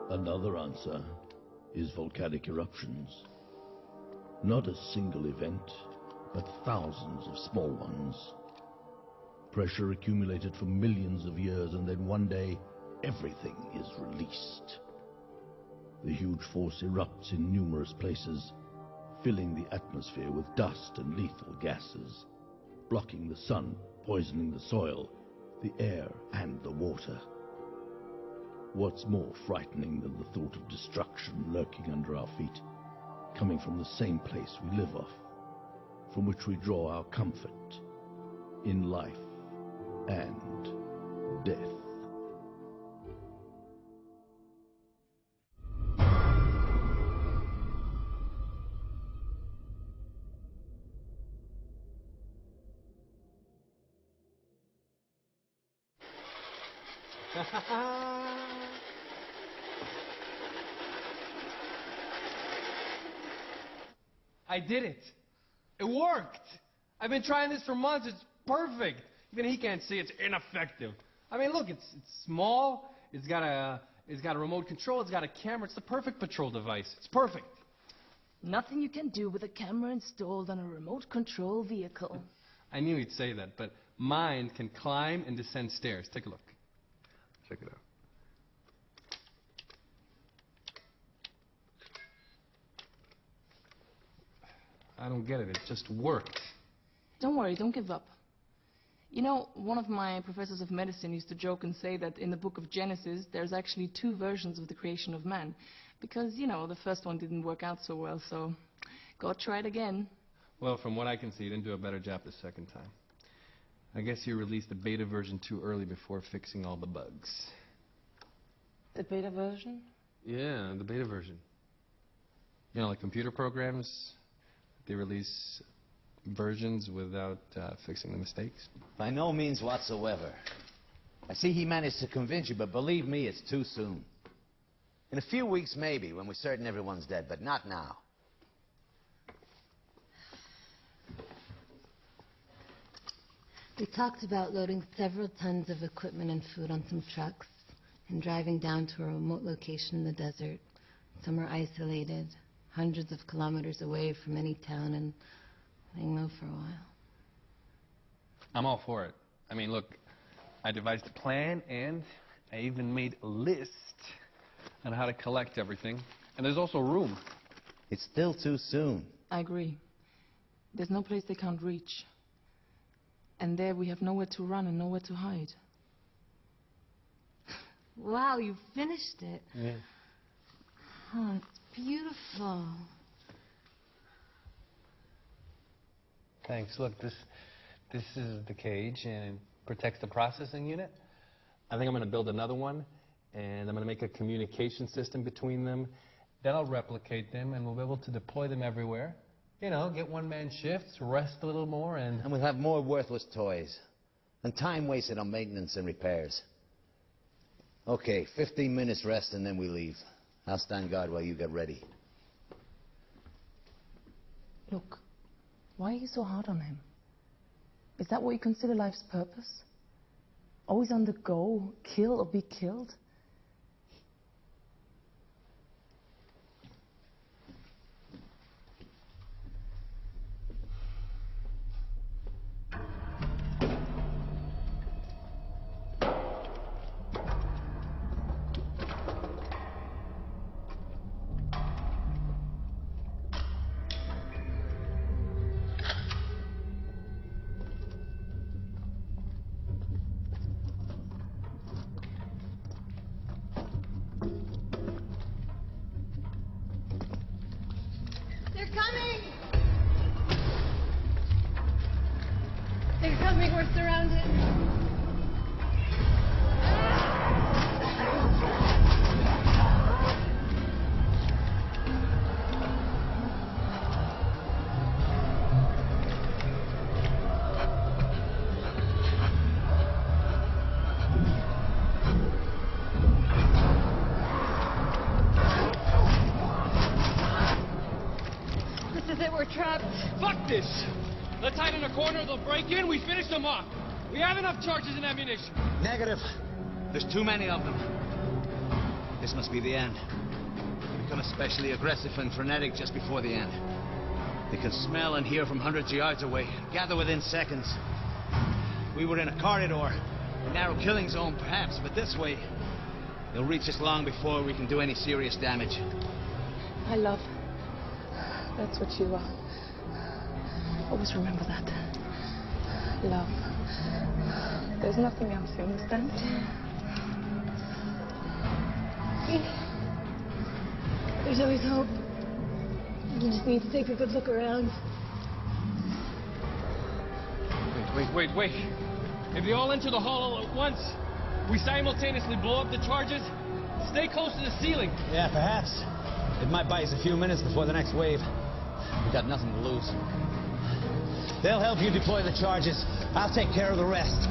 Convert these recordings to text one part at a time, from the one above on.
Another answer is volcanic eruptions. Not a single event, but thousands of small ones. Pressure accumulated for millions of years, and then one day, everything is released. The huge force erupts in numerous places, filling the atmosphere with dust and lethal gases, blocking the sun, poisoning the soil, the air, and the water. What's more frightening than the thought of destruction lurking under our feet, coming from the same place we live off, from which we draw our comfort in life and death. I did it. It worked. I've been trying this for months. It's perfect. Even he can't see it's ineffective. I mean, look, it's small. It's got a remote control. It's got a camera. It's the perfect patrol device. It's perfect. Nothing you can do with a camera installed on a remote control vehicle. I knew he'd say that, but mine can climb and descend stairs. Take a look. Check it out. I don't get it. It just worked. Don't worry, don't give up. You know, one of my professors of medicine used to joke and say that in the book of Genesis, there's actually two versions of the creation of man. Because, you know, the first one didn't work out so well, so God tried again. Well, from what I can see, he didn't do a better job the second time. I guess you released the beta version too early before fixing all the bugs. The beta version? Yeah, the beta version. You know, like computer programs, they release versions without fixing the mistakes. By no means whatsoever. I see he managed to convince you, but believe me, it's too soon. In a few weeks, maybe, when we're certain everyone's dead, but not now. We talked about loading several tons of equipment and food on some trucks and driving down to a remote location in the desert, somewhere isolated, hundreds of kilometers away from any town, and laying low for a while. I'm all for it. I mean, look, I devised a plan, and I even made a list on how to collect everything. And there's also room. It's still too soon. I agree. There's no place they can't reach. And there we have nowhere to run and nowhere to hide. Wow, you finished it. Yeah. Oh, it's beautiful. Thanks. Look, this is the cage, and it protects the processing unit. I think I'm going to build another one, and I'm going to make a communication system between them. Then I'll replicate them, and we'll be able to deploy them everywhere. You know, get one-man shifts, rest a little more, and And we'll have more worthless toys. And time wasted on maintenance and repairs. Okay, 15 minutes rest, and then we leave. I'll stand guard while you get ready. Look, why are you so hard on him? Is that what you consider life's purpose? Always on the go, kill or be killed? They're coming! They're coming, we're surrounded. This is it, we're trapped. fuck this! Let's hide in a corner, they'll break in, we finish them off. We have enough charges and ammunition. Negative. There's too many of them. This must be the end. They become especially aggressive and frenetic just before the end. They can smell and hear from hundreds of yards away, gather within seconds. We were in a corridor, a narrow killing zone perhaps, but this way, they'll reach us long before we can do any serious damage. My love. That's what you are. Always remember that. Love. There's nothing else, you understand? There's always hope. You just need to take a good look around. Wait. If they all enter the hall all at once, we simultaneously blow up the charges, stay close to the ceiling. Yeah, perhaps. It might buy us a few minutes before the next wave. We've got nothing to lose. They'll help you deploy the charges. I'll take care of the rest.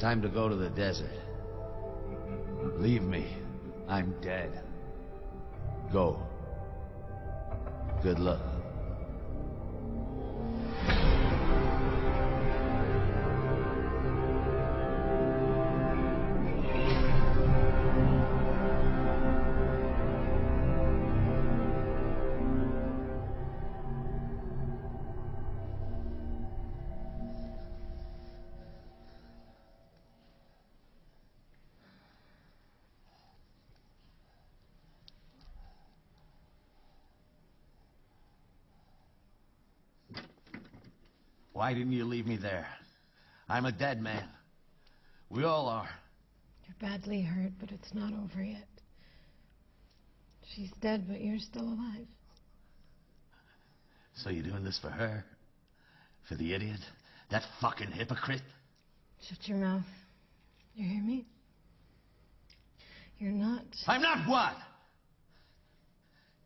Time to go to the desert. Leave me. I'm dead. Go. Good luck. Why didn't you leave me there? I'm a dead man. We all are. You're badly hurt, but it's not over yet. She's dead, but you're still alive. So you're doing this for her? For the idiot? That fucking hypocrite? Shut your mouth. You hear me? You're not... I'm not what?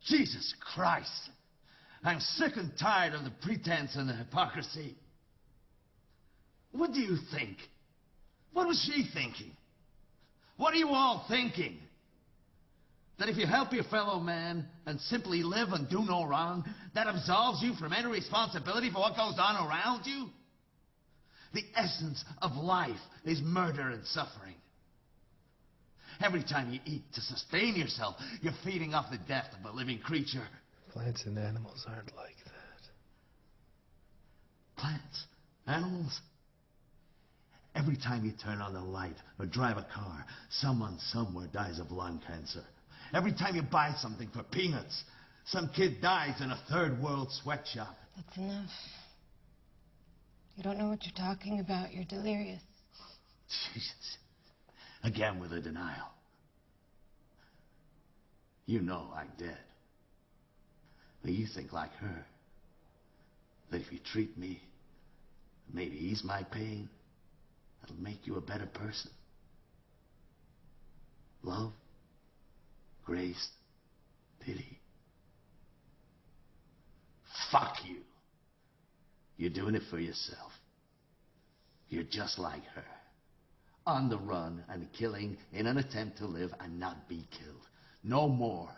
Jesus Christ. I'm sick and tired of the pretense and the hypocrisy. What do you think? What was she thinking? What are you all thinking? That if you help your fellow man and simply live and do no wrong, that absolves you from any responsibility for what goes on around you? The essence of life is murder and suffering. Every time you eat to sustain yourself, you're feeding off the death of a living creature. Plants and animals aren't like that. Plants? Animals? Every time you turn on a light or drive a car, someone somewhere dies of lung cancer. Every time you buy something for peanuts, some kid dies in a third world sweatshop. That's enough. You don't know what you're talking about. You're delirious. Jesus. Again with the denial. You know I'm dead. But you think like her. That if you treat me, maybe ease my pain, that'll make you a better person. Love, grace, pity. Fuck you. You're doing it for yourself. You're just like her. On the run and killing in an attempt to live and not be killed. No more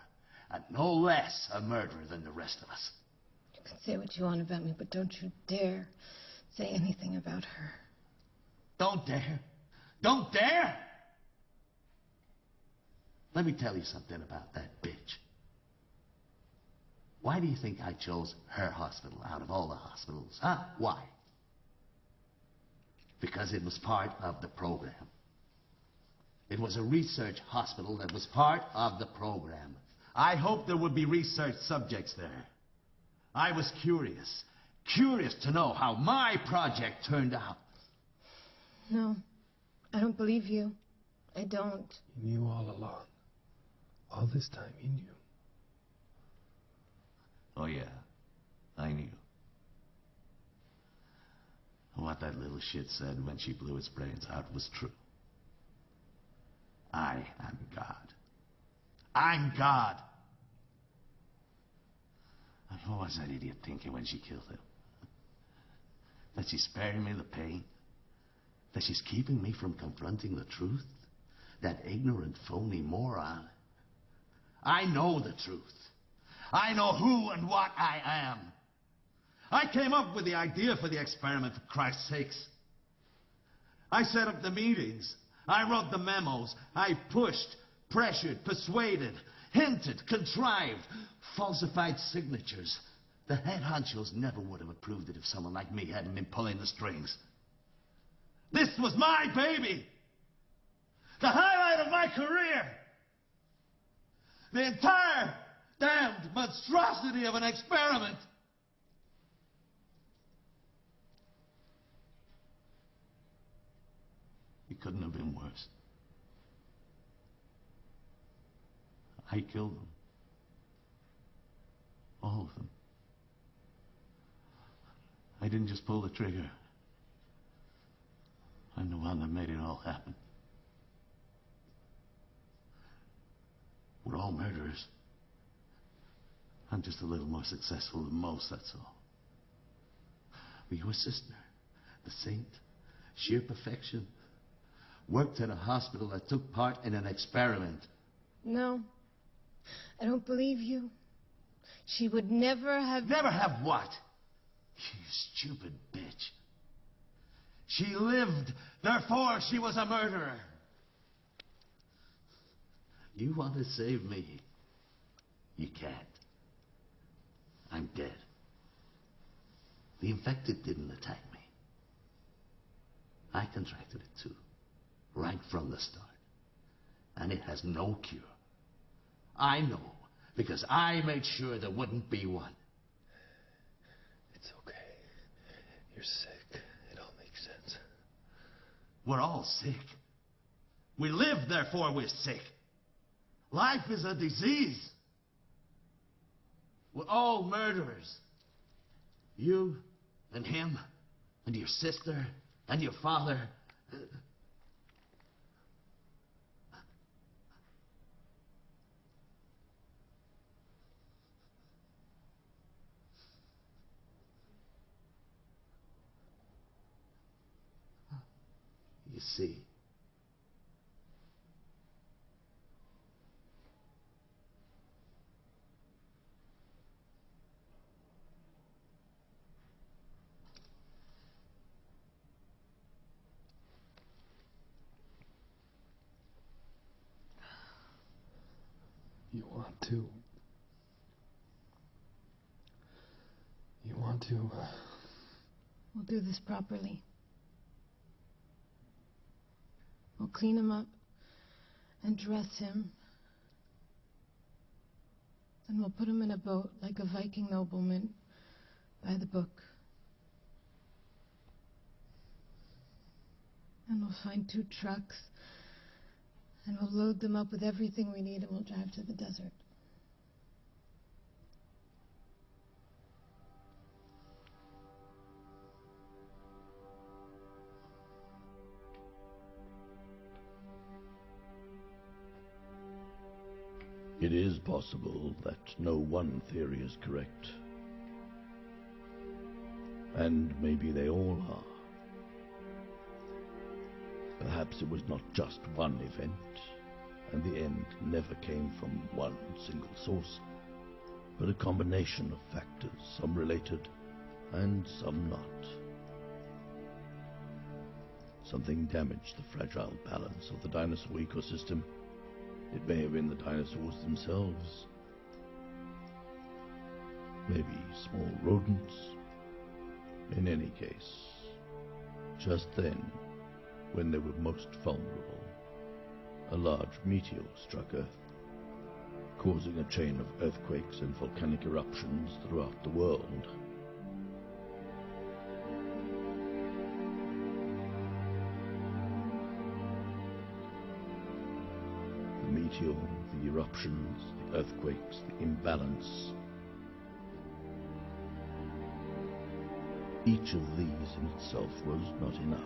and no less a murderer than the rest of us. You can say what you want about me, but don't you dare say anything about her. Don't dare. Don't dare! Let me tell you something about that bitch. Why do you think I chose her hospital out of all the hospitals? Huh? Why? Because it was part of the program. It was a research hospital that was part of the program. I hoped there would be research subjects there. I was curious to know how my project turned out. No, I don't believe you. I don't. You knew all along. All this time, you knew. Oh, yeah, I knew. What that little shit said when she blew its brains out was true. I am God. I'm God. And what was that idiot thinking when she killed him? That she's sparing me the pain? That she's keeping me from confronting the truth? That ignorant, phony moron? I know the truth. I know who and what I am. I came up with the idea for the experiment, for Christ's sakes. I set up the meetings. I wrote the memos. I pushed, pressured, persuaded, hinted, contrived, falsified signatures. The head honchos never would have approved it if someone like me hadn't been pulling the strings. This was my baby. The highlight of my career. The entire damned monstrosity of an experiment. It couldn't have been worse. I killed them. All of them. I didn't just pull the trigger. I'm the one that made it all happen. We're all murderers. I'm just a little more successful than most, that's all. But your sister, the saint, sheer perfection, worked at a hospital that took part in an experiment. No, I don't believe you. She would never have... Never have what? You stupid bitch. She lived, therefore she was a murderer. You want to save me? You can't. I'm dead. The infected didn't attack me. I contracted it too, right from the start. And it has no cure. I know, because I made sure there wouldn't be one. It's okay. You're sick. It all makes sense. We're all sick. We live, therefore we're sick. Life is a disease. We're all murderers. You and him and your sister and your father You see? You want to... We'll do this properly. We'll clean him up and dress him. And we'll put him in a boat like a Viking nobleman by the book. And we'll find 2 trucks. And we'll load them up with everything we need and we'll drive to the desert. It is possible that no one theory is correct. And maybe they all are. Perhaps it was not just one event, and the end never came from one single source, but a combination of factors, some related and some not. Something damaged the fragile balance of the dinosaur ecosystem. It may have been the dinosaurs themselves. Maybe small rodents. In any case, just then, when they were most vulnerable, a large meteor struck Earth, causing a chain of earthquakes and volcanic eruptions throughout the world. The meteor, the eruptions, the earthquakes, the imbalance. Each of these in itself was not enough.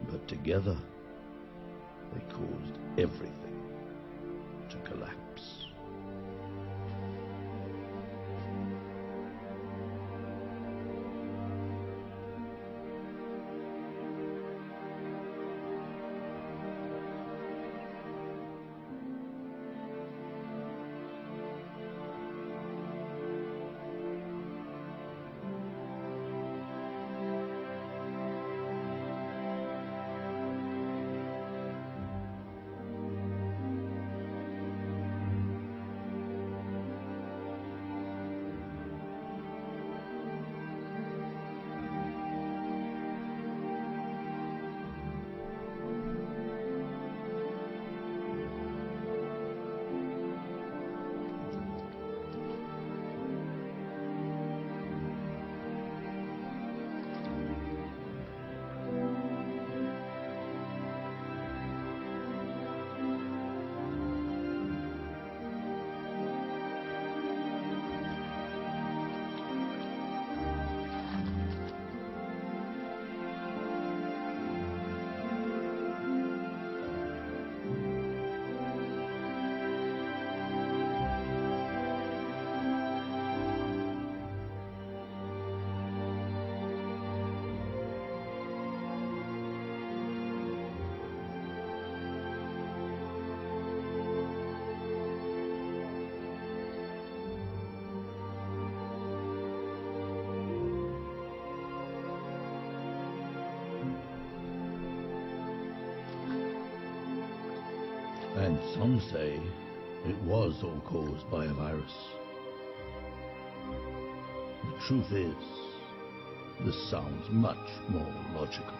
But together, they caused everything to collapse. And some say it was all caused by a virus. The truth is, this sounds much more logical.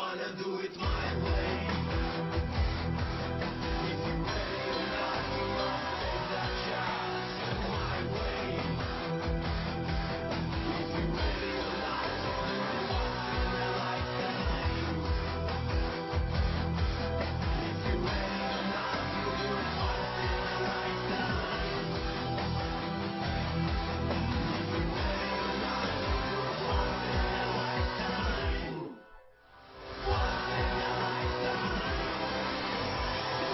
wanna do it my way. If you're ready or not, you must take that chance. My way. If you're ready or not, you do it once in a lifetime. If you're ready or not, you do it once in a lifetime. If you're ready or not, you do it once in a lifetime. Once in a lifetime.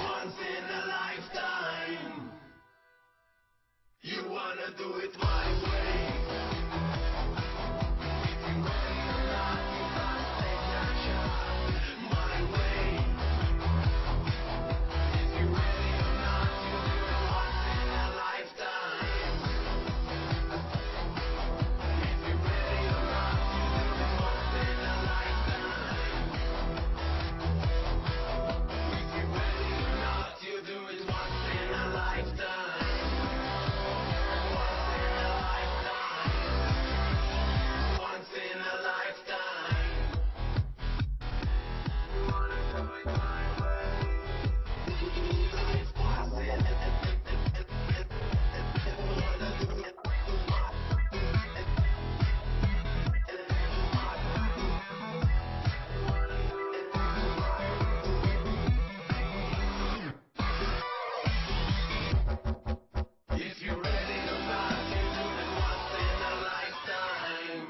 Once in a lifetime. You wanna do it my way. If you're ready or not, you must take that shot. My way. If you're ready or not, you do it once in a lifetime. If you're ready or not, you do it once in a lifetime. If you're ready or not, you do it once in a lifetime. Once in a lifetime. Once in a lifetime. You wanna do it my way. Once in a If you're ready or not, you do it once in a lifetime.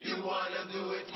You wanna do it